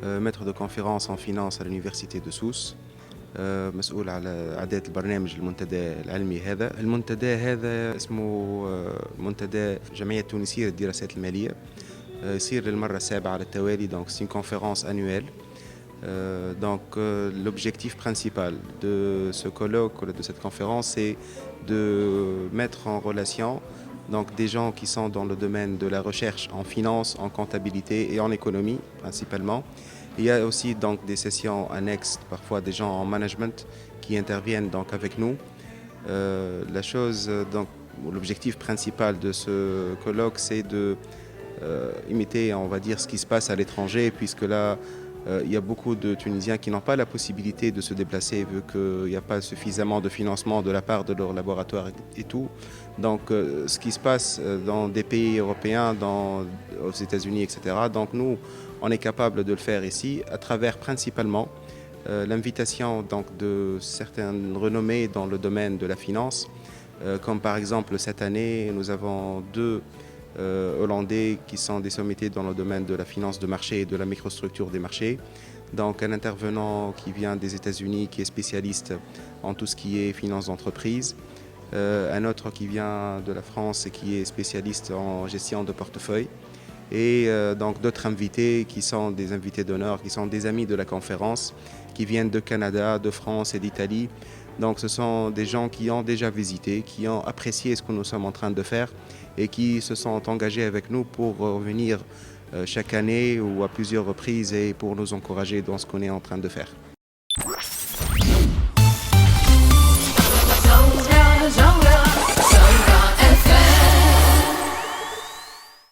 maître de conférence en finance à l'université de Sousse. مسؤول على إعداد البرنامج المنتدى العلمي هذا. المنتدى هذا اسمه منتدى الجمعية التونسية للدراسات المالية. يصير للمرة السابعة على التوالي, donc c'est une conférence annuelle. L'objectif principal de ce colloque, de cette conférence, c'est de mettre en relation des gens qui sont dans le domaine de la recherche en finance, en comptabilité et en économie principalement. Il y a aussi des sessions annexes, parfois des gens en management qui interviennent avec nous. L'objectif principal de ce colloque, c'est de imiter, on va dire, ce qui se passe à l'étranger, puisque là, il y a beaucoup de Tunisiens qui n'ont pas la possibilité de se déplacer vu qu'il n'y a pas suffisamment de financement de la part de leur laboratoire et tout. Ce qui se passe dans des pays européens, aux États-Unis, etc. Donc nous, on est capable de le faire ici à travers principalement l'invitation de certaines renommées dans le domaine de la finance. Comme par exemple cette année, nous avons deux hollandais qui sont des sommités dans le domaine de la finance de marché et de la microstructure des marchés. Donc un intervenant qui vient des États-Unis qui est spécialiste en tout ce qui est finance d'entreprise. Un autre qui vient de la France et qui est spécialiste en gestion de portefeuille. Et d'autres invités qui sont des invités d'honneur, qui sont des amis de la conférence, qui viennent de Canada, de France et d'Italie. Donc ce sont des gens qui ont déjà visité, qui ont apprécié ce que nous sommes en train de faire et qui se sont engagés avec nous pour revenir chaque année ou à plusieurs reprises et pour nous encourager dans ce qu'on est en train de faire.